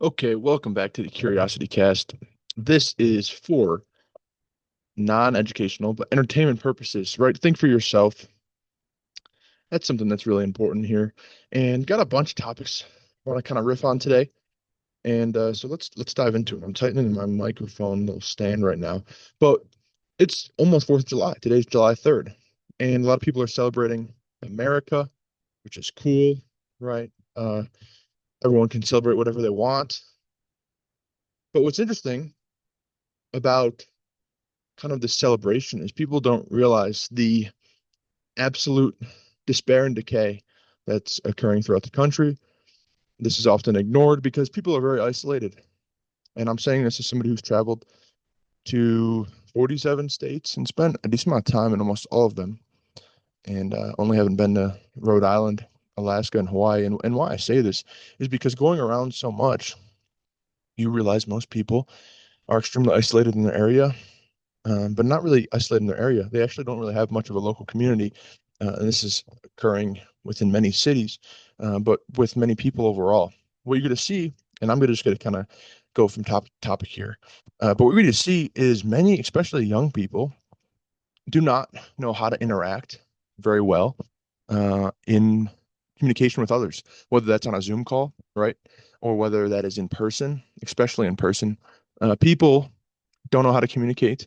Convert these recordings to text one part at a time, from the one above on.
Okay, welcome back to the Curiosity Cast. This is for non-educational but entertainment purposes, right? Think for yourself. That's something that's really important here. And got a bunch of topics I want to kind of riff on today. And so let's dive into it. I'm tightening my microphone little stand right now. But it's almost 4th of July. Today's July 3rd. And a lot of people are celebrating America, which is cool, right? Everyone can celebrate whatever they want. But what's interesting about kind of the celebration is people don't realize the absolute despair and decay that's occurring throughout the country. This is often ignored because people are very isolated. And I'm saying this as somebody who's traveled to 47 states and spent a decent amount of time in almost all of them, and only haven't been to Rhode Island, Alaska, and Hawaii. And why I say this is because going around so much, you realize most people are extremely isolated in their area, but not really isolated in their area. They actually don't really have much of a local community, and this is occurring within many cities, but with many people overall. What you're going to see, and I'm just going to kind of go from top to topic here, but what we're going to see is many, especially young people, do not know how to interact very well in communication with others, whether that's on a Zoom call, right, or whether that is in person, especially in person. People don't know how to communicate.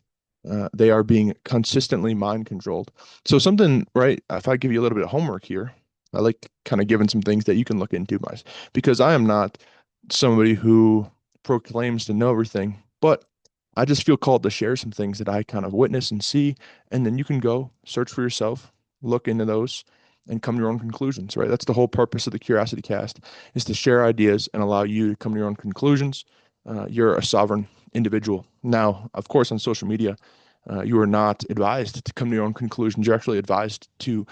They are being consistently mind controlled. So something, right? If I give you a little bit of homework here, I like kind of giving some things that you can look into, because I am not somebody who proclaims to know everything, but I just feel called to share some things that I kind of witness and see, and then you can go search for yourself, look into those, and come to your own conclusions, right? That's the whole purpose of the Curiosity Cast, is to share ideas and allow you to come to your own conclusions. You're a sovereign individual. Now, of course, on social media, you are not advised to come to your own conclusions. You're actually advised to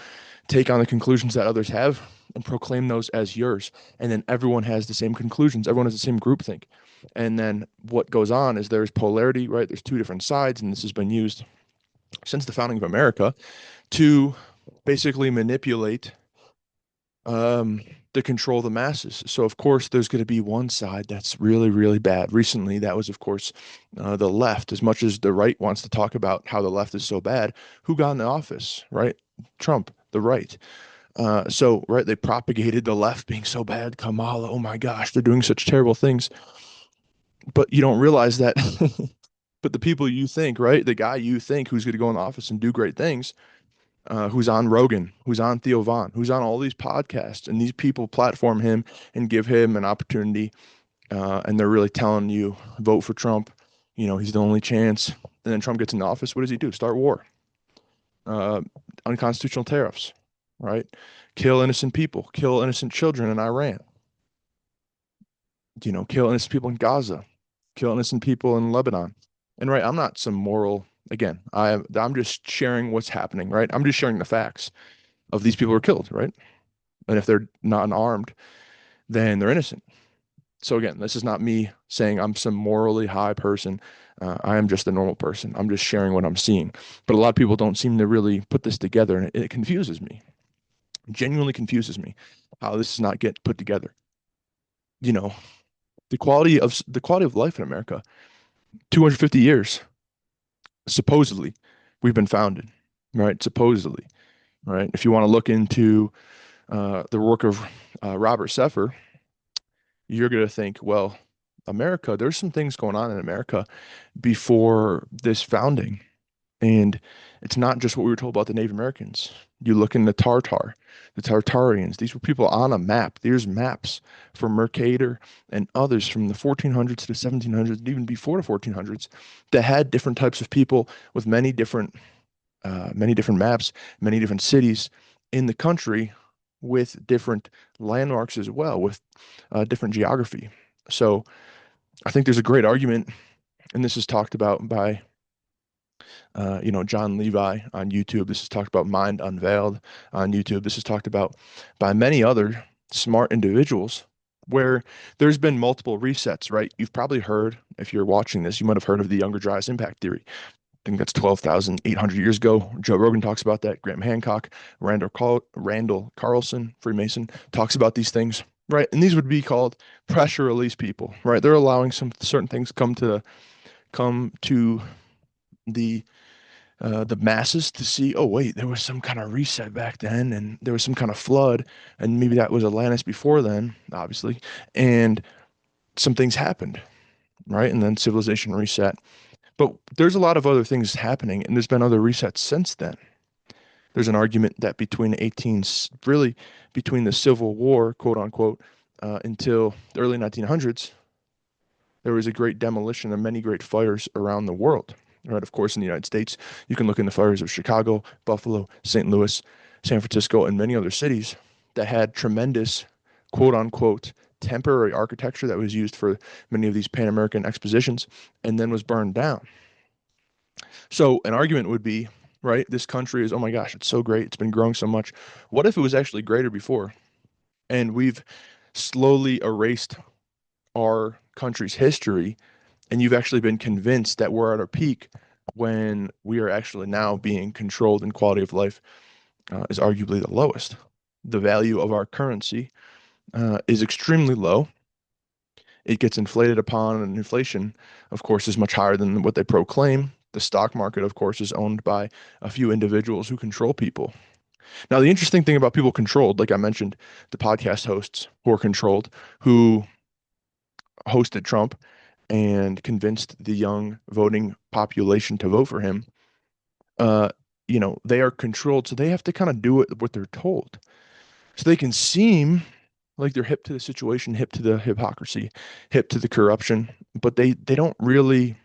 take on the conclusions that others have and proclaim those as yours. And then everyone has the same conclusions. Everyone has the same groupthink. And then what goes on is there's polarity, right? There's two different sides, and this has been used since the founding of America to basically manipulate um, to control the masses. So of course, there's going to be one side that's really, really bad. Recently, that was, of course, the left. As much as the right wants to talk about how the left is so bad, who got in the office, right? Trump, the right. So, right, they propagated the left being so bad. Kamala, oh my gosh, they're doing such terrible things. But you don't realize that. But the people you think, right, the guy you think who's going to go in the office and do great things, who's on Rogan, who's on Theo Vaughn, who's on all these podcasts, and these people platform him and give him an opportunity, and they're really telling you vote for Trump. You know, he's the only chance. And then Trump gets in office. What does he do? Start war, uh, unconstitutional tariffs, right? Kill innocent people, kill innocent children in Iran. You know, kill innocent people in Gaza, kill innocent people in Lebanon. And right, I'm not some moral. Again, I'm just sharing what's happening, right? I'm just sharing the facts of these people who are killed, right? And if they're not armed, then they're innocent. So again, this is not me saying I'm some morally high person. I am just a normal person. I'm just sharing what I'm seeing. But a lot of people don't seem to really put this together, and it confuses me. It genuinely confuses me how this does not get put together. You know, the quality of life in America, 250 years, supposedly, we've been founded, right? Supposedly, right? If you want to look into the work of Robert Sepehr, you're going to think, well, America, there's some things going on in America before this founding. And it's not just what we were told about the Native Americans. You look in the Tartarians, these were people on a map. There's maps from Mercator and others from the 1400s to the 1700s, and even before the 1400s, that had different types of people with many different maps, many different cities in the country with different landmarks as well, with different geography. So I think there's a great argument, and this is talked about by John Levi on YouTube. This is talked about Mind Unveiled on YouTube. This is talked about by many other smart individuals where there's been multiple resets, right? You've probably heard, if you're watching this, you might have heard of the Younger Dryas impact theory. I think that's 12,800 years ago. Joe Rogan talks about that. Graham Hancock, Randall Carlson, Freemason, talks about these things. right? And these would be called pressure release people, right? They're allowing some certain things come to the masses to see, oh wait, there was some kind of reset back then, and there was some kind of flood, and maybe that was Atlantis before then, obviously, and some things happened, right? And then civilization reset. But there's a lot of other things happening, and there's been other resets since then. There's an argument that really between the Civil War, quote unquote, until the early 1900s, there was a great demolition of many great fires around the world. Right, of course, in the United States, you can look in the fires of Chicago, Buffalo, St. Louis, San Francisco, and many other cities that had tremendous, quote unquote, temporary architecture that was used for many of these Pan American expositions and then was burned down. So, an argument would be, right, this country is, oh my gosh, it's so great, it's been growing so much. What if it was actually greater before? And we've slowly erased our country's history and you've actually been convinced that we're at our peak when we are actually now being controlled and quality of life is arguably the lowest. The value of our currency is extremely low. It gets inflated upon, and inflation, of course, is much higher than what they proclaim. The stock market, of course, is owned by a few individuals who control people. Now, the interesting thing about people controlled, like I mentioned, the podcast hosts who are controlled, who hosted Trump and convinced the young voting population to vote for him, uh, they are controlled, so they have to kind of do what they're told. So they can seem like they're hip to the situation, hip to the hypocrisy, hip to the corruption, but they don't really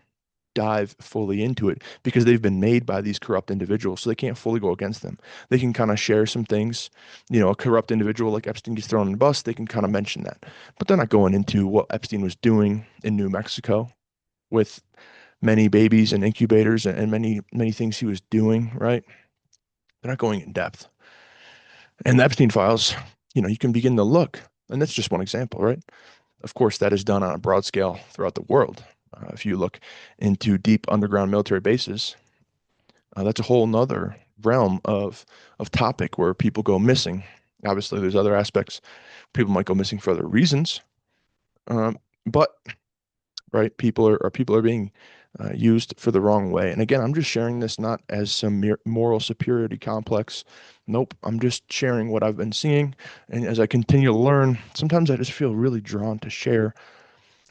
dive fully into it because they've been made by these corrupt individuals, so they can't fully go against them. They can kind of share some things. A corrupt individual like Epstein gets thrown on the bus, they can kind of mention that. But they're not going into what Epstein was doing in New Mexico with many babies and incubators and many, many things he was doing, right? They're not going in depth. And the Epstein files, you can begin to look, and that's just one example, right? Of course, that is done on a broad scale throughout the world. If you look into deep underground military bases, that's a whole nother realm of topic where people go missing. Obviously, there's other aspects. People might go missing for other reasons, but right, people are being used for the wrong way. And again, I'm just sharing this not as some moral superiority complex. Nope, I'm just sharing what I've been seeing, and as I continue to learn, sometimes I just feel really drawn to share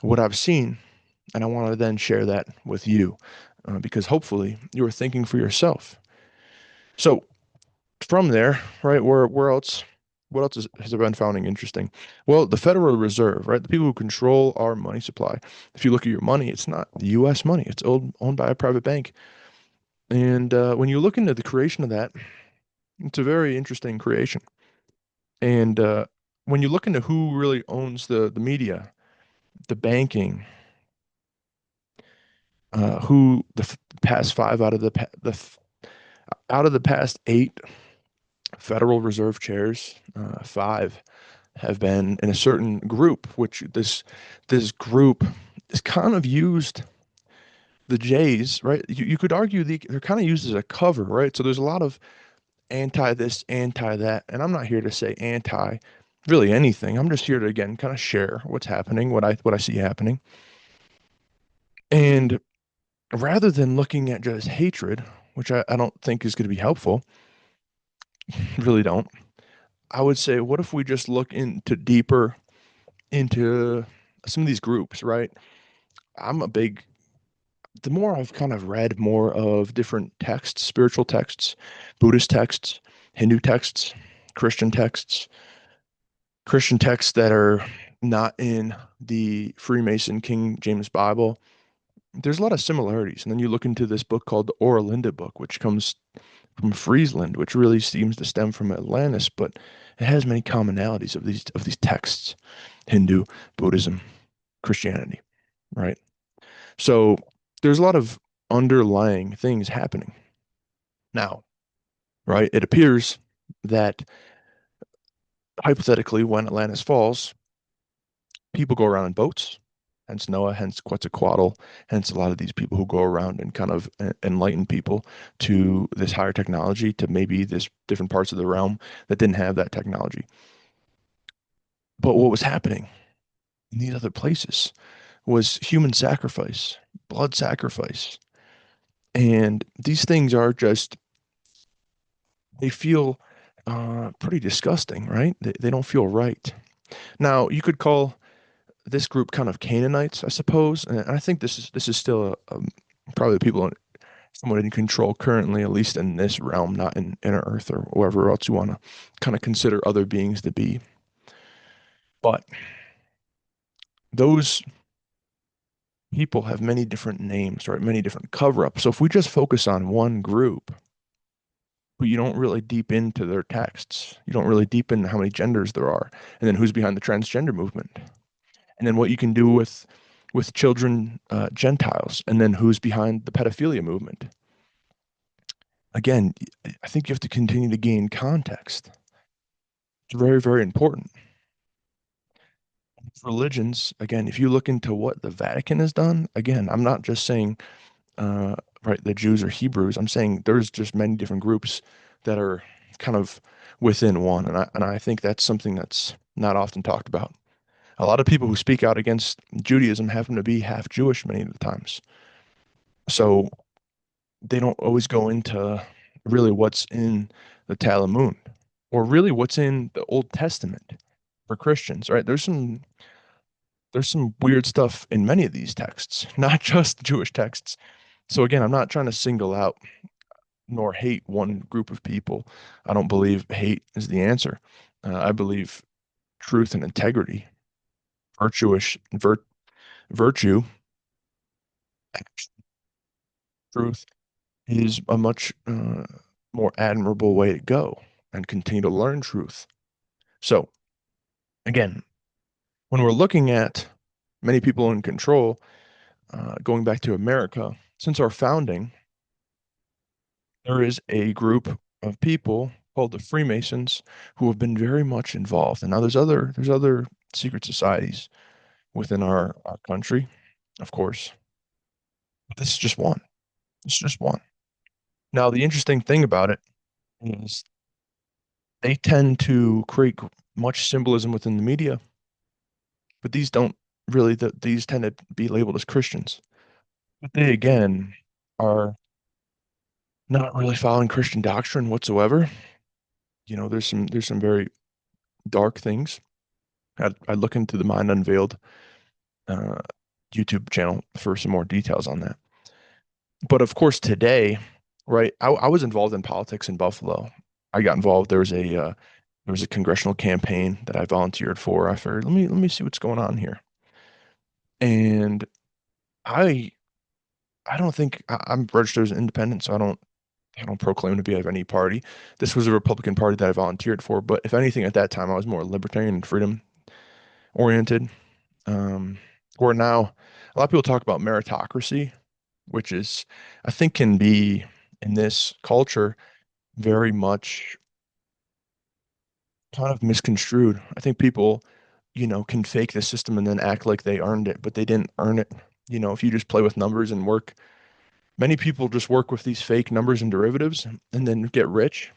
what I've seen, and I want to then share that with you, because hopefully you are thinking for yourself. So from there, right, where else? What else has been founding interesting? Well, the Federal Reserve, right, the people who control our money supply. If you look at your money, it's not the U.S. money; it's owned by a private bank. And when you look into the creation of that, it's a very interesting creation. And when you look into who really owns the media, the banking, who past five out of out of the past eight Federal Reserve chairs, five have been in a certain group, which this group is kind of used the Jays, right? You could argue they're kind of used as a cover, right? So there's a lot of anti this, anti that, and I'm not here to say anti really anything. I'm just here to again kind of share what's happening, what I see happening. And rather than looking at just hatred, which I don't think is going to be helpful, really don't. I would say, what if we just look into deeper into some of these groups, right? I'm a big, the more I've kind of read more of different texts, spiritual texts, Buddhist texts, Hindu texts, Christian texts, Christian texts that are not in the Freemason King James Bible, there's a lot of similarities. And then you look into this book called the Oralinda book, which comes from Friesland, which really seems to stem from Atlantis, but it has many commonalities of these texts, Hindu, Buddhism, Christianity, right? So there's a lot of underlying things happening now, right? It appears that hypothetically, when Atlantis falls, people go around in boats, hence Noah, hence Quetzalcoatl, hence a lot of these people who go around and kind of enlighten people to this higher technology, to maybe this different parts of the realm that didn't have that technology. But what was happening in these other places was human sacrifice, blood sacrifice. And these things are just, they feel pretty disgusting, right? They don't feel right. Now, you could call this group kind of Canaanites, I suppose. And I think this is still probably the people somewhat in control currently, at least in this realm, not in inner Earth or wherever else you want to kind of consider other beings to be. But those people have many different names, right? Many different cover-ups. So if we just focus on one group, but you don't really deep into their texts, you don't really deep into how many genders there are, and then who's behind the transgender movement, and then what you can do with children, Gentiles, and then who's behind the pedophilia movement. Again, I think you have to continue to gain context. It's very, very important. Religions, again, if you look into what the Vatican has done, again, I'm not just saying uh, right, the Jews or Hebrews. I'm saying there's just many different groups that are kind of within one, and I think that's something that's not often talked about. A lot of people who speak out against Judaism happen to be half Jewish many of the times, so they don't always go into really what's in the Talmud or really what's in the Old Testament for Christians, right? There's some weird stuff in many of these texts, not just Jewish texts. So again, I'm not trying to single out nor hate one group of people. I don't believe hate is the answer. I believe truth and integrity, virtuous virtue, truth is a much more admirable way to go and continue to learn truth. So again, when we're looking at many people in control, going back to America, since our founding, there is a group of people called the Freemasons who have been very much involved. And now there's other secret societies within our country, of course. But this is just one. It's just one. Now, the interesting thing about it is they tend to create much symbolism within the media, but these don't really, these tend to be labeled as Christians. But they, again, are not really following Christian doctrine whatsoever. There's some very dark things. I'd look into the Mind Unveiled uh, YouTube channel for some more details on that. But of course, today, right? I was involved in politics in Buffalo. I got involved. There was a congressional campaign that I volunteered for. I figured, let me see what's going on here. And I I don't think I'm registered as an independent, so I don't proclaim to be of any party. This was a Republican Party that I volunteered for, but if anything, at that time, I was more libertarian and freedom oriented. Um, where now, a lot of people talk about meritocracy, which is, I think, can be in this culture very much kind of misconstrued. I think people, can fake the system and then act like they earned it, but they didn't earn it. If you just play with numbers and work, many people just work with these fake numbers and derivatives and then get rich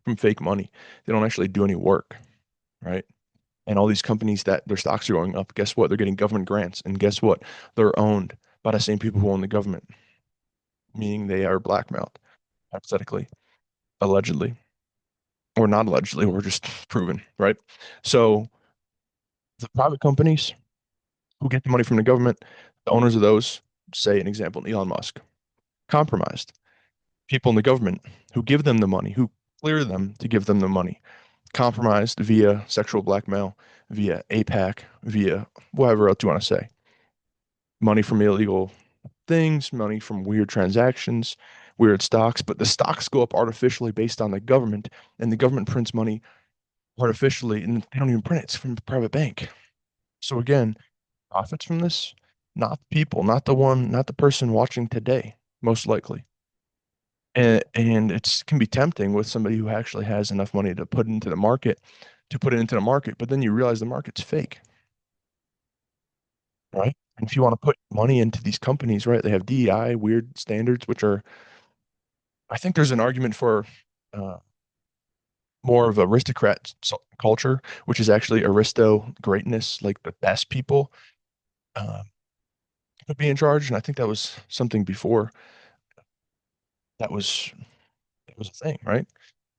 from fake money. They don't actually do any work, right? And all these companies that their stocks are going up, guess what? They're getting government grants. And guess what? They're owned by the same people who own the government, meaning they are blackmailed, hypothetically, allegedly, or not allegedly, or just proven, right? So the private companies who get the money from the government, the owners of those, say an example, Elon Musk, compromised people in the government who give them the money, who clear them to give them the money, compromised via sexual blackmail, via APAC, via whatever else you want to say. Money from illegal things, money from weird transactions, weird stocks, but the stocks go up artificially based on the government, and the government prints money artificially, and they don't even print it. It's from a private bank. So again, profits from this, not the people, not the person watching today, most likely. And it's can be tempting with somebody who actually has enough money to put into the market, to put it into the market, but then you realize the market's fake, right? And if you want to put money into these companies, right, they have DEI, weird standards, which are, I think there's an argument for uh, more of aristocrat culture, which is actually aristo greatness, like the best people uh, could be in charge. And I think that was something before that was that was a thing, right?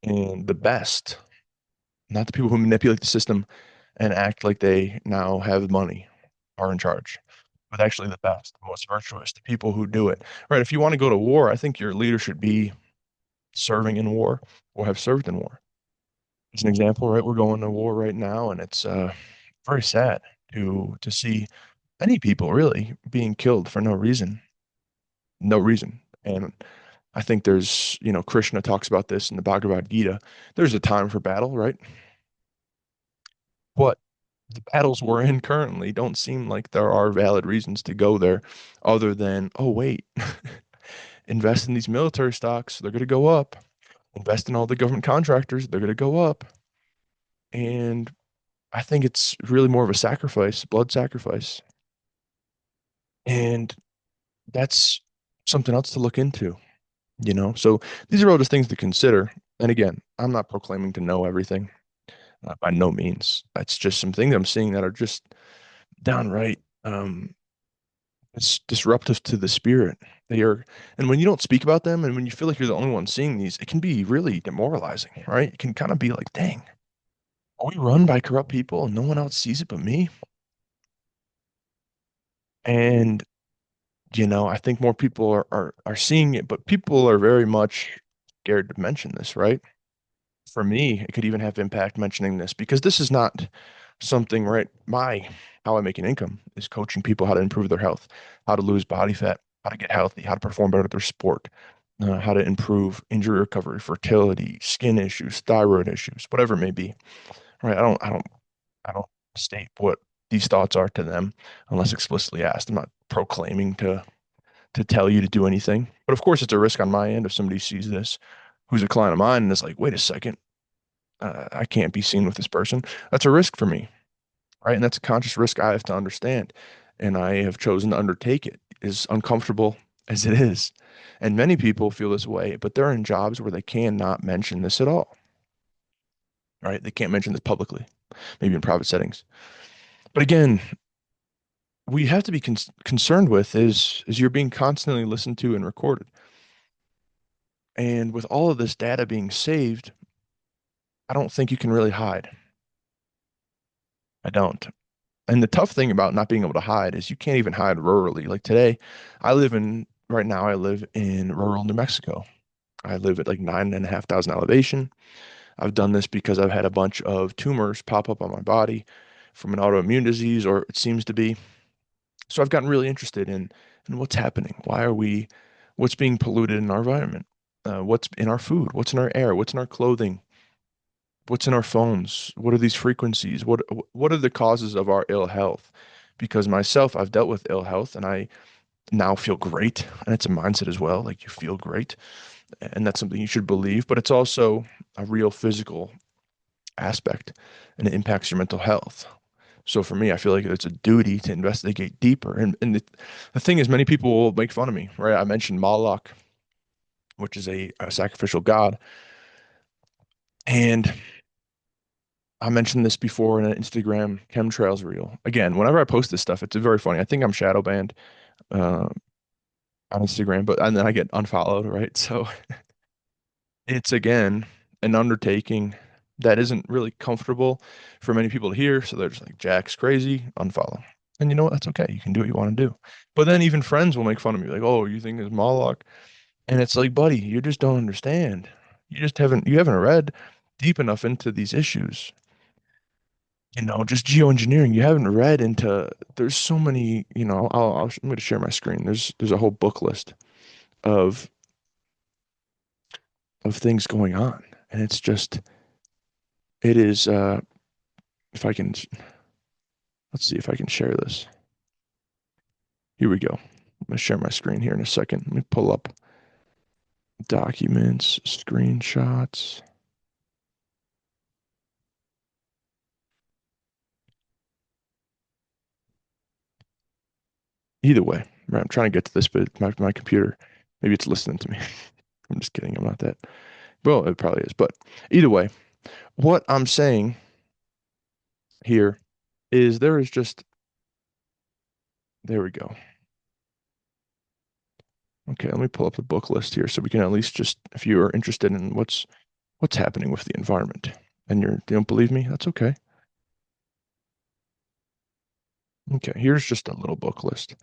And the best, not the people who manipulate the system and act like they now have money, are in charge, but actually the best, the most virtuous, the people who do it, right? If you want to go to war, I think your leader should be serving in war or have served in war. As an example, right? We're going to war right now, and it's very sad to see many people really being killed for no reason, no reason. And I think there's, Krishna talks about this in the Bhagavad Gita. There's a time for battle, right? But the battles we're in currently don't seem like there are valid reasons to go there other than, oh, wait, invest in these military stocks, they're going to go up. Invest in all the government contractors, they're going to go up. And I think it's really more of a sacrifice, blood sacrifice. And that's something else to look into. So these are all just things to consider. And again, I'm not proclaiming to know everything, by no means. It's just some things I'm seeing that are just downright it's disruptive to the spirit. They are, and when you don't speak about them, and when you feel like you're the only one seeing these, it can be really demoralizing, right? It can kind of be like, dang, are we run by corrupt people and no one else sees it but me? And I think more people are seeing it, but people are very much scared to mention this, right? For me, it could even have impact mentioning this because this is not something, right? How I make an income is coaching people how to improve their health, how to lose body fat, how to get healthy, how to perform better at their sport, how to improve injury recovery, fertility, skin issues, thyroid issues, whatever it may be, right? I don't state what these thoughts are to them unless explicitly asked. I'm not proclaiming to tell you to do anything. But of course, it's a risk on my end if somebody sees this who's a client of mine and is like, wait a second, I can't be seen with this person. That's a risk for me, right? And that's a conscious risk I have to understand. And I have chosen to undertake it, as uncomfortable as it is. And many people feel this way, but they're in jobs where they cannot mention this at all, right? They can't mention this publicly, maybe in private settings. But again, we have to be concerned with is you're being constantly listened to and recorded. And with all of this data being saved, I don't think you can really hide. I don't. And the tough thing about not being able to hide is you can't even hide rurally. Like today, right now, I live in rural New Mexico. I live at like 9,500 elevation. I've done this because I've had a bunch of tumors pop up on my body from an autoimmune disease, or it seems to be. So I've gotten really interested in what's happening. What's being polluted in our environment? What's in our food? What's in our air? What's in our clothing? What's in our phones? What are these frequencies? What are the causes of our ill health? Because myself, I've dealt with ill health and I now feel great. And it's a mindset as well. Like you feel great. And that's something you should believe, but it's also a real physical aspect and it impacts your mental health. So for me, I feel like it's a duty to investigate deeper. And the thing is, many people will make fun of me, right? I mentioned Moloch, which is a sacrificial god. And I mentioned this before in an Instagram chemtrails reel. Again, whenever I post this stuff, it's very funny. I think I'm shadow banned uh, on Instagram, but and then I get unfollowed, right? So it's again an undertaking that isn't really comfortable for many people to hear. So they're just like, Jack's crazy, unfollow. And you know what? That's okay. You can do what you want to do. But then even friends will make fun of me, like, oh, you think it's Moloch? And it's like, buddy, you just don't understand. You haven't read deep enough into these issues. Just geoengineering. You haven't read into, there's so many, I'm going to share my screen. There's a whole book list of things going on. And it's just, it is, if I can, let's see if I can share this. Here we go. I'm going to share my screen here in a second. Let me pull up documents, screenshots. Either way, right, I'm trying to get to this, but my computer, maybe it's listening to me. I'm just kidding. I'm not that. Well, it probably is. But either way, What I'm saying here is there is just, there we go. Okay, let me pull up the book list here so we can at least just, if you are interested in what's happening with the environment and you don't believe me, that's okay. Okay, here's just a little book list.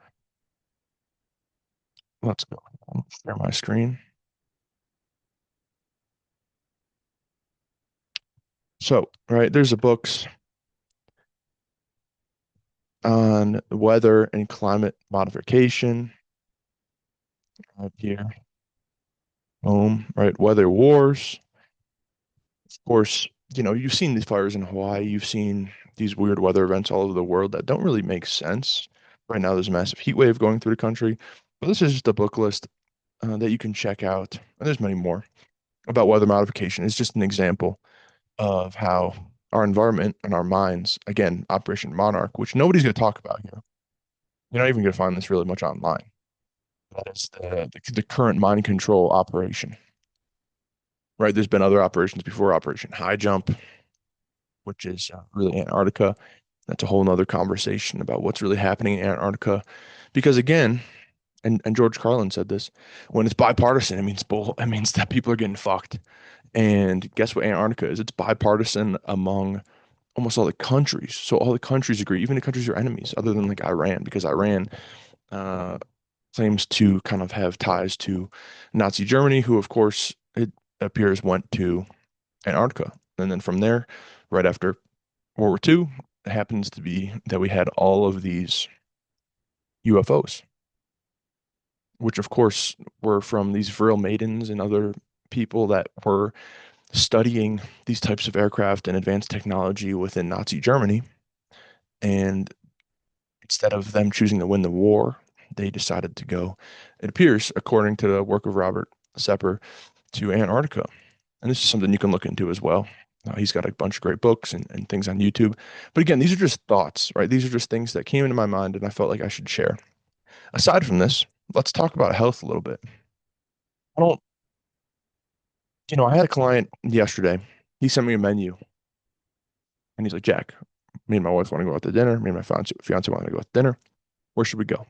Let's go. I'll share my screen. So, right, there's a books on weather and climate modification right here. Home, right? Weather wars. Of course, you've seen these fires in Hawaii. You've seen these weird weather events all over the world that don't really make sense. Right now, there's a massive heat wave going through the country. But this is just a book list that you can check out. And there's many more about weather modification. It's just an example of how our environment and our minds, again, Operation Monarch, which nobody's going to talk about here. You're not even going to find this really much online. That is the current mind control operation, right? There's been other operations before Operation High Jump, which is really Antarctica. That's a whole nother conversation about what's really happening in Antarctica. Because again, and George Carlin said this, when it's bipartisan, it means that people are getting fucked. And guess what Antarctica is? It's bipartisan among almost all the countries. So all the countries agree, even the countries are enemies, other than like Iran, because Iran uh, claims to kind of have ties to Nazi Germany, who of course it appears went to Antarctica. And then from there, right after World War II, it happens to be that we had all of these UFOs, which of course were from these Vril maidens and other people that were studying these types of aircraft and advanced technology within Nazi Germany. And instead of them choosing to win the war, they decided to go, it appears, according to the work of Robert Sepehr, to Antarctica. And this is something you can look into as well. He's got a bunch of great books and things on YouTube. But again, these are just thoughts, right? These are just things that came into my mind and I felt like I should share. Aside from this, let's talk about health a little bit. I don't, I had a client yesterday. He sent me a menu and he's like, Jack, me and my wife want to go out to dinner. Me and my fiance want to go out to dinner. Where should we go?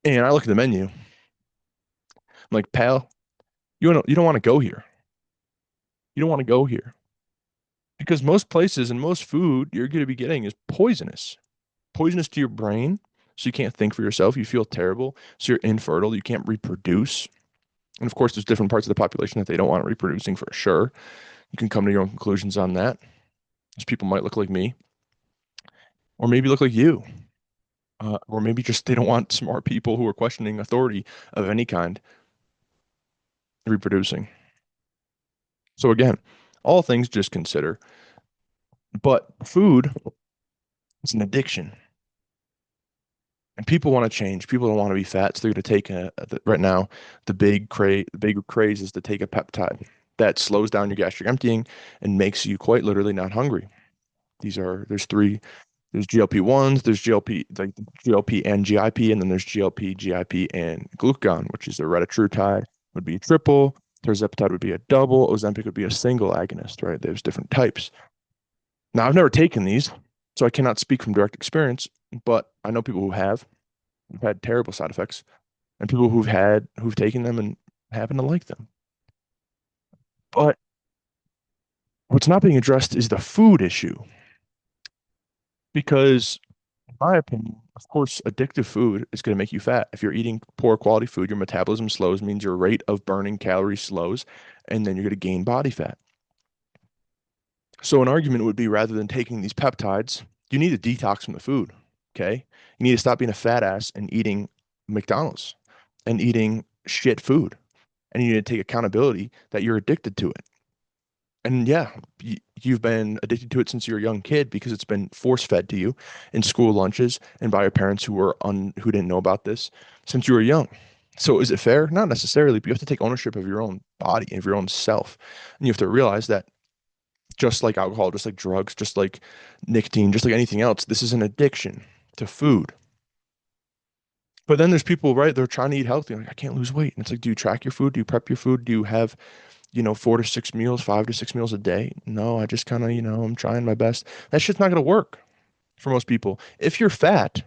And I look at the menu. I'm like, pal, you don't want to go here. You don't want to go here because most places and most food you're going to be getting is poisonous to your brain. So you can't think for yourself. You feel terrible. So you're infertile. You can't reproduce. And of course, there's different parts of the population that they don't want reproducing for sure. You can come to your own conclusions on that. These people might look like me, or maybe look like you, or maybe just they don't want smart people who are questioning authority of any kind reproducing. So again, all things just consider. But food is an addiction. And people want to change. People don't want to be fat, so they're going to take right now the big craze is to take a peptide that slows down your gastric emptying and makes you quite literally not hungry. There's GLP-1s, there's GLP like GLP and GIP, and then there's GLP, GIP, and glucagon, which is a retatrutide would be a triple, tirzepatide would be a double, Ozempic would be a single agonist, right? There's different types. Now I've never taken these, so I cannot speak from direct experience, but I know people who've had terrible side effects, and people who've taken them and happen to like them. But what's not being addressed is the food issue, because in my opinion, of course, addictive food is going to make you fat. If you're eating poor quality food, your metabolism slows, means your rate of burning calories slows, and then you're going to gain body fat. So an argument would be rather than taking these peptides, you need to detox from the food. Okay. You need to stop being a fat ass and eating McDonald's and eating shit food. And you need to take accountability that you're addicted to it. And yeah, you've been addicted to it since you're a young kid because it's been force fed to you in school lunches and by your parents who didn't know about this since you were young. So is it fair? Not necessarily, but you have to take ownership of your own body and of your own self. And you have to realize that just like alcohol, just like drugs, just like nicotine, just like anything else, this is an addiction to food. But then there's people, right? They're trying to eat healthy. Like, I can't lose weight. And it's like, do you track your food? Do you prep your food? Do you have 4 to 6 meals, 5 to 6 meals a day. No, I just kind of, I'm trying my best. That shit's not going to work for most people. If you're fat,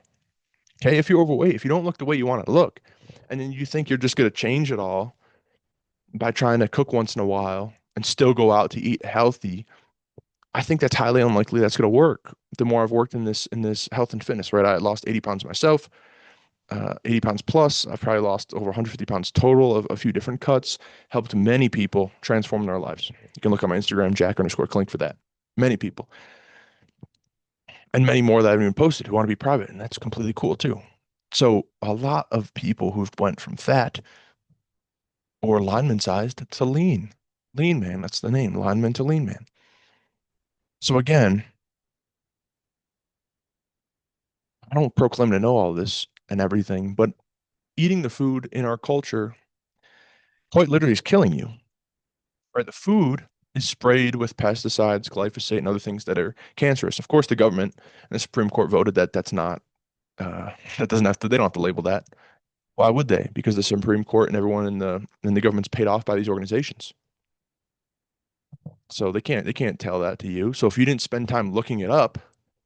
okay, if you're overweight, if you don't look the way you want to look, and then you think you're just going to change it all by trying to cook once in a while and still go out to eat healthy, I think that's highly unlikely that's going to work. The more I've worked in this health and fitness, right? I lost 80 pounds myself, 80 pounds plus. I've probably lost over 150 pounds total of a few different cuts, helped many people transform their lives. You can look on my Instagram, Jack_Clink for that. Many people, and many more that I haven't even posted who want to be private, and that's completely cool too. So a lot of people who've went from fat or lineman sized to lean. Lean man, that's the name, lineman to lean man. So again, I don't proclaim to know all this and everything, but eating the food in our culture quite literally is killing you, right? The food is sprayed with pesticides, glyphosate, and other things that are cancerous. Of course, the government and the Supreme Court voted that that's not, that doesn't have to, they don't have to label that. Why would they? Because the Supreme Court and everyone in the government's paid off by these organizations. So they can't tell that to you. So if you didn't spend time looking it up,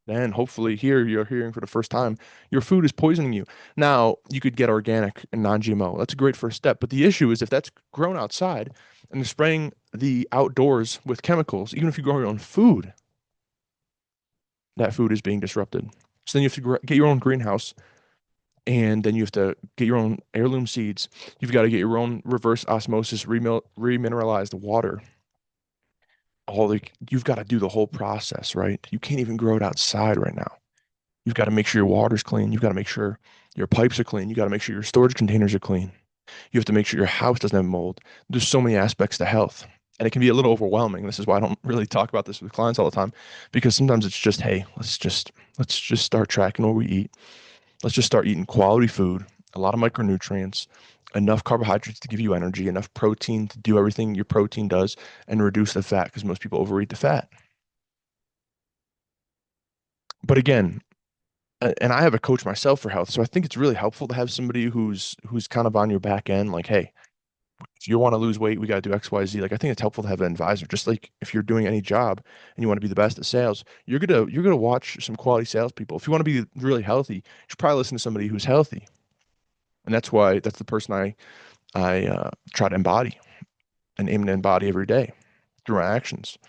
then hopefully here you're hearing for the first time your food is poisoning you. Now, you could get organic and non-GMO. That's a great first step. But the issue is if that's grown outside and they're spraying the outdoors with chemicals, even if you grow your own food, that food is being disrupted. So then you have to get your own greenhouse and then you have to get your own heirloom seeds. You've got to get your own reverse osmosis remineralized water. You've got to do the whole process, right? You can't even grow it outside right now. You've got to make sure your water's clean. You've got to make sure your pipes are clean. You got to make sure your storage containers are clean. You have to make sure your house doesn't have mold. There's so many aspects to health, and it can be a little overwhelming. This is why I don't really talk about this with clients all the time, because sometimes it's just, hey, let's just start tracking what we eat. Let's just start eating quality food, a lot of micronutrients, enough carbohydrates to give you energy, enough protein to do everything your protein does, and reduce the fat because most people overeat the fat. But again, and I have a coach myself for health, so I think it's really helpful to have somebody who's kind of on your back end, like, hey, if you want to lose weight, we got to do X, Y, Z. Like, I think it's helpful to have an advisor. Just like if you're doing any job and you want to be the best at sales, you're gonna watch some quality salespeople. If you want to be really healthy, you should probably listen to somebody who's healthy, and that's the person I try to embody and aim to embody every day through my actions.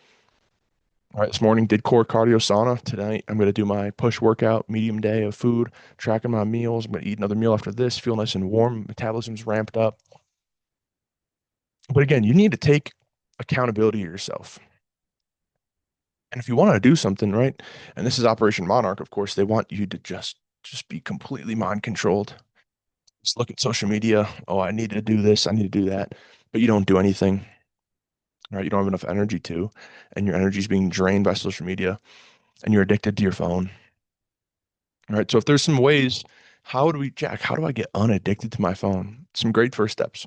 All right, this morning did core cardio sauna. Tonight I'm going to do my push workout, medium day of food, tracking my meals. I'm going to eat another meal after this, feel nice and warm, metabolism's ramped up. But again, you need to take accountability to yourself. And if you want to do something, right, and this is Operation Monarch, of course, they want you to just be completely mind controlled. Just look at social media. Oh, I need to do this, I need to do that, but you don't do anything, right? You don't have enough energy to, and your energy is being drained by social media, and you're addicted to your phone. All right. So if there's some ways, how do I get unaddicted to my phone? Some great first steps.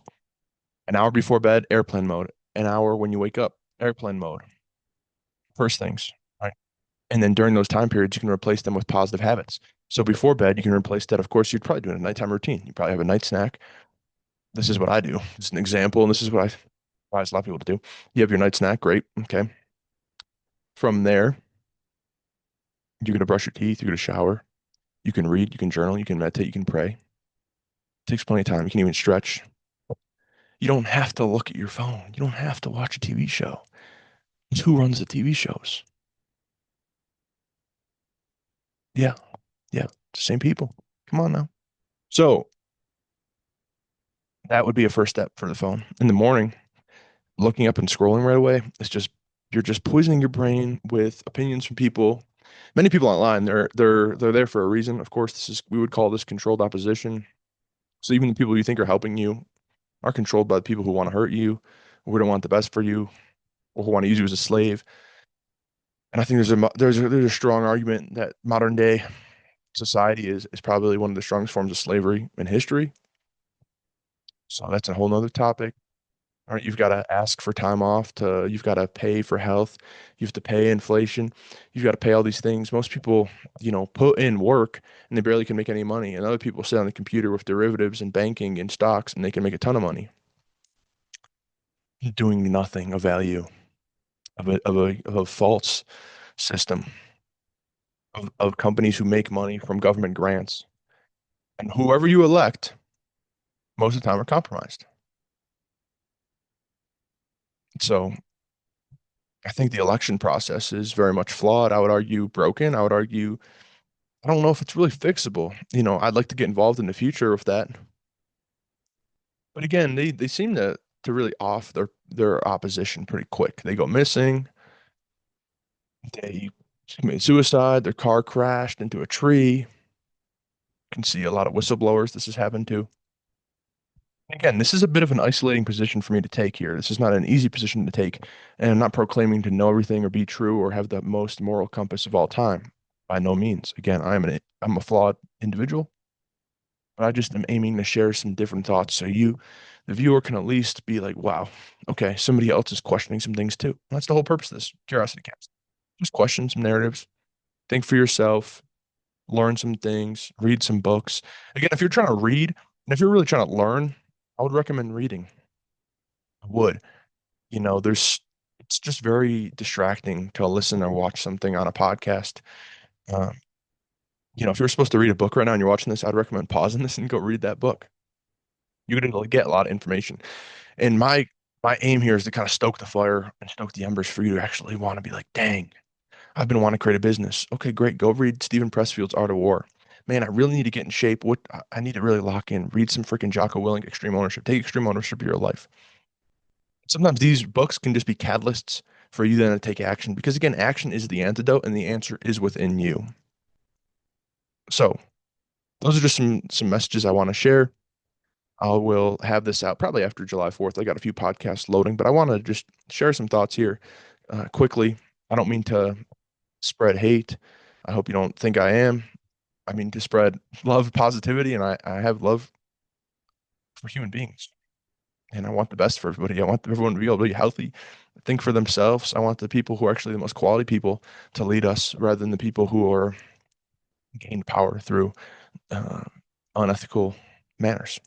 An hour before bed, airplane mode. An hour when you wake up, airplane mode. First things. Right. And then during those time periods, you can replace them with positive habits. So before bed, you can replace that. Of course, you'd probably do a nighttime routine. You probably have a night snack. This is what I do. It's an example, and this is what I advise a lot of people to do. You have your night snack, great. Okay. From there, you're gonna brush your teeth, you're gonna shower, you can read, you can journal, you can meditate, you can pray. It takes plenty of time. You can even stretch. You don't have to look at your phone. You don't have to watch a TV show. It's who runs the TV shows. Yeah, yeah, same people. Come on now. So that would be a first step for the phone. In the morning, looking up and scrolling right away, it's just you're just poisoning your brain with opinions from people. Many people online, they're there for a reason. Of course, we would call this controlled opposition. So even the people you think are helping you are controlled by the people who want to hurt you, who don't want the best for you, or who want to use you as a slave. And I think there's a strong argument that modern day society is probably one of the strongest forms of slavery in history. So that's a whole nother topic. All right, you've got to ask for time off you've got to pay for health, you have to pay inflation, you've got to pay all these things. Most people, put in work and they barely can make any money. And other people sit on the computer with derivatives and banking and stocks and they can make a ton of money. doing nothing of value, of a false system of companies who make money from government grants. And whoever you elect, most of the time are compromised. So I think the election process is very much flawed. I would argue broken. I would argue, I don't know if it's really fixable. I'd like to get involved in the future with that. But again, they seem to really off their opposition pretty quick. They go missing, they commit suicide, their car crashed into a tree. You can see a lot of whistleblowers this has happened to. Again, this is a bit of an isolating position for me to take here. This is not an easy position to take, and I'm not proclaiming to know everything or be true or have the most moral compass of all time. By no means. Again, I'm a flawed individual, but I just am aiming to share some different thoughts so the viewer, can at least be like, wow, okay, somebody else is questioning some things too. That's the whole purpose of this Curiosity Cast. Just question some narratives, think for yourself, learn some things, read some books. Again, if you're trying to read and if you're really trying to learn, I would recommend reading. I would. It's just very distracting to listen or watch something on a podcast. Um, if you're supposed to read a book right now and you're watching this, I'd recommend pausing this and go read that book. You're going to get a lot of information. And my aim here is to kind of stoke the fire and stoke the embers for you to actually want to be like, dang, I've been wanting to create a business. Okay, great. Go read Stephen Pressfield's Art of War. Man, I really need to get in shape. I need to really lock in. Read some freaking Jocko Willink Extreme Ownership. Take extreme ownership of your life. Sometimes these books can just be catalysts for you then to take action because again, action is the antidote and the answer is within you. So those are just some messages I want to share. I will have this out probably after July 4th. I got a few podcasts loading, but I want to just share some thoughts here quickly. I don't mean to spread hate. I hope you don't think I am. I mean to spread love, positivity, and I have love for human beings. And I want the best for everybody. I want everyone to be able to be healthy, think for themselves. I want the people who are actually the most quality people to lead us rather than the people who are gained power through uh, unethical manners.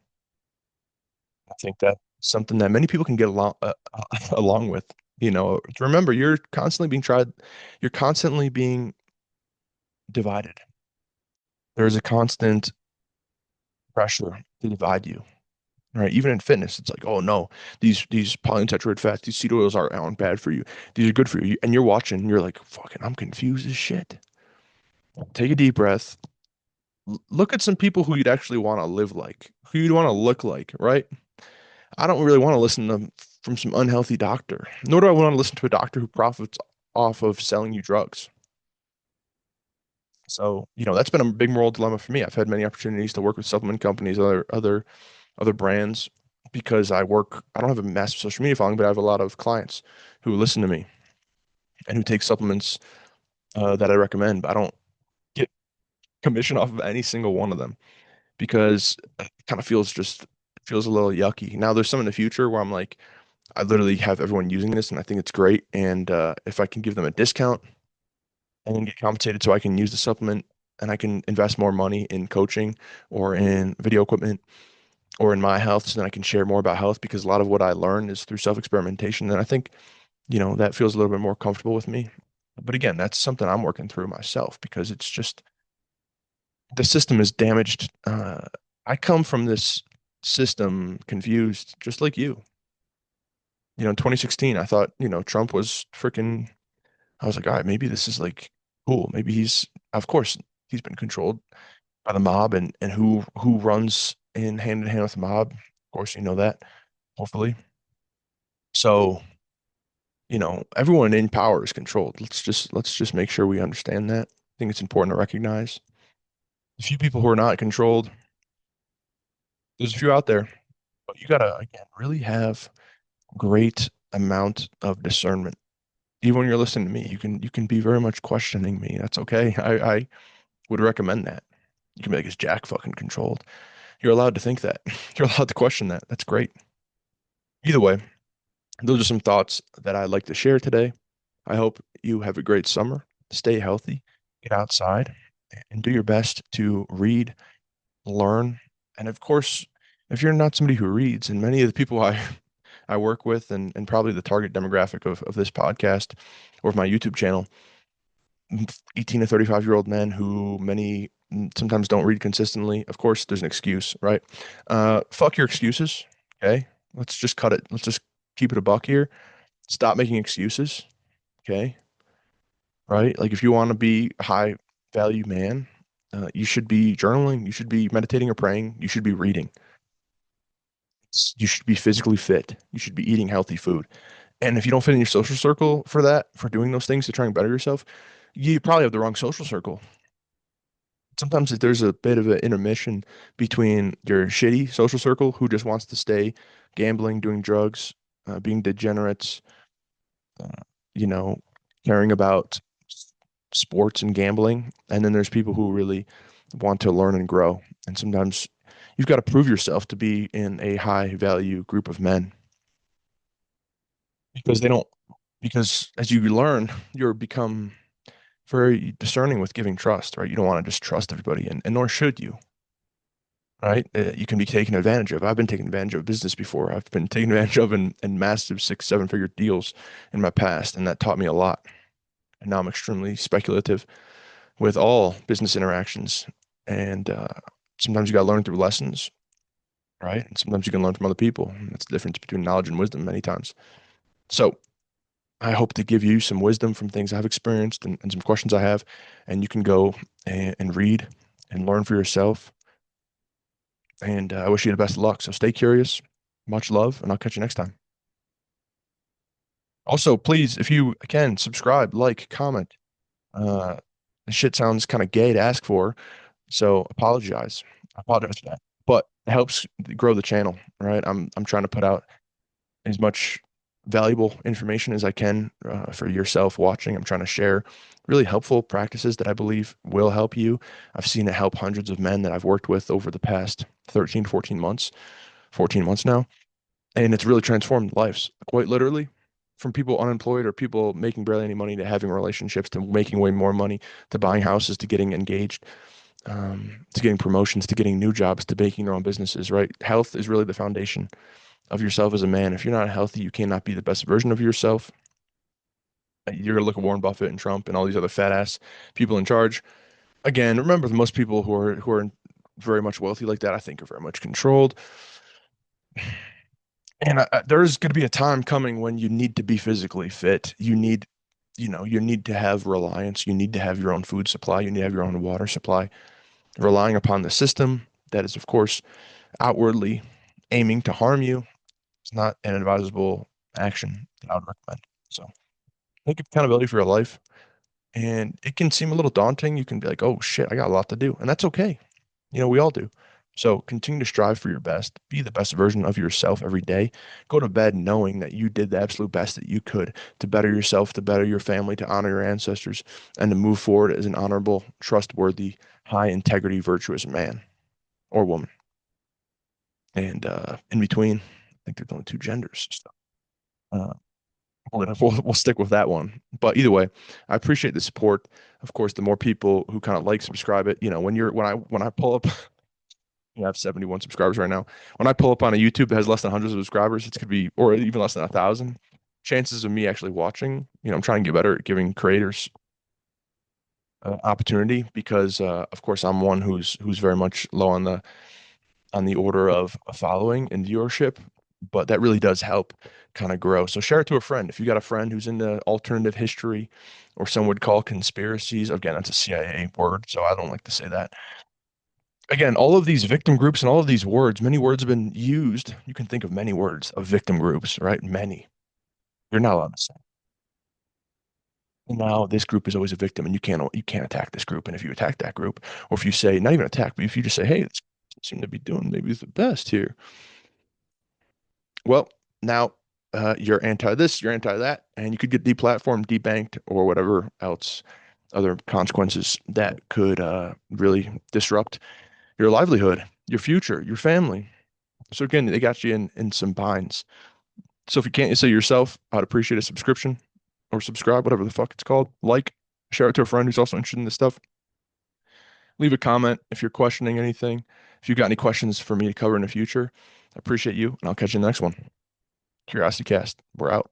I think that's something that many people can get along along with. Remember, you're constantly being divided. There's a constant pressure to divide you. Right. Even in fitness, it's like, oh no, these polyunsaturated fats, these seed oils aren't bad for you. These are good for you. And you're watching, and you're like, fucking, I'm confused as shit. Take a deep breath. Look at some people who you'd actually want to live like, who you'd want to look like, right? I don't really want to listen to from some unhealthy doctor, nor do I want to listen to a doctor who profits off of selling you drugs. So, that's been a big moral dilemma for me. I've had many opportunities to work with supplement companies, other brands because I don't have a massive social media following, but I have a lot of clients who listen to me and who take supplements that I recommend, but I don't get commission off of any single one of them because it kind of feels a little yucky. Now there's some in the future where I'm like, I literally have everyone using this and I think it's great. And if I can give them a discount and then get compensated so I can use the supplement and I can invest more money in coaching or in video equipment or in my health so then I can share more about health because a lot of what I learn is through self-experimentation. And I think, that feels a little bit more comfortable with me. But again, that's something I'm working through myself because it's just the system is damaged. I come from this system confused, just like you. In 2016, I thought, Trump was freaking, I was like, all right, maybe this is like cool. Maybe of course, he's been controlled by the mob and who runs in hand with the mob. Of course, you know that, hopefully. So, everyone in power is controlled. Let's just make sure we understand that. I think it's important to recognize. The few people who are not controlled, there's a few out there, but you gotta again really have great amount of discernment. Even when you're listening to me, you can be very much questioning me. That's okay. I would recommend that. You can be like, is Jack fucking controlled? You're allowed to think that. You're allowed to question that. That's great. Either way, those are some thoughts that I'd like to share today. I hope you have a great summer. Stay healthy, get outside, and do your best to read, learn. And of course, if you're not somebody who reads, and many of the people I I work with, and probably the target demographic of this podcast or of my YouTube channel, 18 to 35-year-old men who many sometimes don't read consistently. Of course, there's an excuse, right? Fuck your excuses. Okay. Let's just cut it. Let's just keep it a buck here. Stop making excuses. Okay. Right. Like if you want to be a high value man, you should be journaling. You should be meditating or praying. You should be reading. You should be physically fit. You should be eating healthy food. And if you don't fit in your social circle for that, for doing those things to try and better yourself, you probably have the wrong social circle. Sometimes there's a bit of an intermission between your shitty social circle who just wants to stay gambling, doing drugs, being degenerates, uh, you know, caring about sports and gambling. And then there's people who really want to learn and grow. And sometimes you've got to prove yourself to be in a high value group of men because they don't, because as you learn, you're become very discerning with giving trust, right? You don't want to just trust everybody, and nor should you, right? You can be taken advantage of. I've been taken advantage of business before. I've been taken advantage of in massive 6, 7 figure deals in my past, and that taught me a lot. And now I'm extremely speculative with all business interactions. And sometimes you got to learn through lessons, right? And sometimes you can learn from other people. That's the difference between knowledge and wisdom many times. So I hope to give you some wisdom from things I've experienced and some questions I have, and you can go and read and learn for yourself. And I wish you the best of luck. So stay curious. Much love, and I'll catch you next time. Also, please, if you can, subscribe, like, comment. Uh, this shit sounds kind of gay to ask for, so apologize. I apologize for that. But it helps grow the channel, right? I'm trying to put out as much valuable information as I can for yourself watching. I'm trying to share really helpful practices that I believe will help you. I've seen it help hundreds of men that I've worked with over the past 13, 14 months now. And it's really transformed lives, quite literally, from people unemployed or people making barely any money to having relationships to making way more money to buying houses to getting engaged, to getting promotions to getting new jobs to making their own businesses, right? Health is really the foundation of yourself as a man. If you're not healthy, you cannot be the best version of yourself. You're gonna look at Warren Buffett and Trump and all these other fat ass people in charge. Again, remember most people who are very much wealthy like that, I think, are very much controlled. And there's going to be a time coming when you need to be physically fit. You need to have reliance. You need to have your own food supply. You need to have your own water supply. Relying upon the system that is, of course, outwardly aiming to harm you is not an advisable action that I would recommend. So take accountability for your life. And it can seem a little daunting. You can be like, oh shit, I got a lot to do. And that's okay. We all do. So continue to strive for your best. Be the best version of yourself every day. Go to bed knowing that you did the absolute best that you could to better yourself, to better your family, to honor your ancestors, and to move forward as an honorable, trustworthy, high integrity, virtuous man or woman. And in between, I think there's only two genders. So, uh, we'll stick with that one. But either way, I appreciate the support. Of course, the more people who kind of like, subscribe it, when I pull up, I have 71 subscribers right now. When I pull up on a YouTube that has less than hundreds of subscribers, it's gonna be, or even less than 1,000. Chances of me actually watching, I'm trying to get better at giving creators opportunity because, of course, I'm one who's very much low on the order of a following and viewership, but that really does help kind of grow. So share it to a friend. If you got a friend who's into alternative history, or some would call conspiracies, again, that's a CIA word, so I don't like to say that. Again, all of these victim groups and all of these words, many words have been used. You can think of many words of victim groups, right? Many. You're not allowed to say. Now this group is always a victim, and you can't attack this group. And if you attack that group, or if you say, not even attack, but if you just say, hey, this seem to be doing maybe the best here, well, now you're anti this, you're anti that, and you could get deplatformed, debanked, or whatever else, other consequences that could really disrupt your livelihood, your future, your family. So again, they got you in some binds. So if you can't say yourself, I'd appreciate a subscription or subscribe, whatever the fuck it's called. Like, share it to a friend who's also interested in this stuff. Leave a comment if you're questioning anything. If you've got any questions for me to cover in the future, I appreciate you, and I'll catch you in the next one. Curiosity Cast. We're out.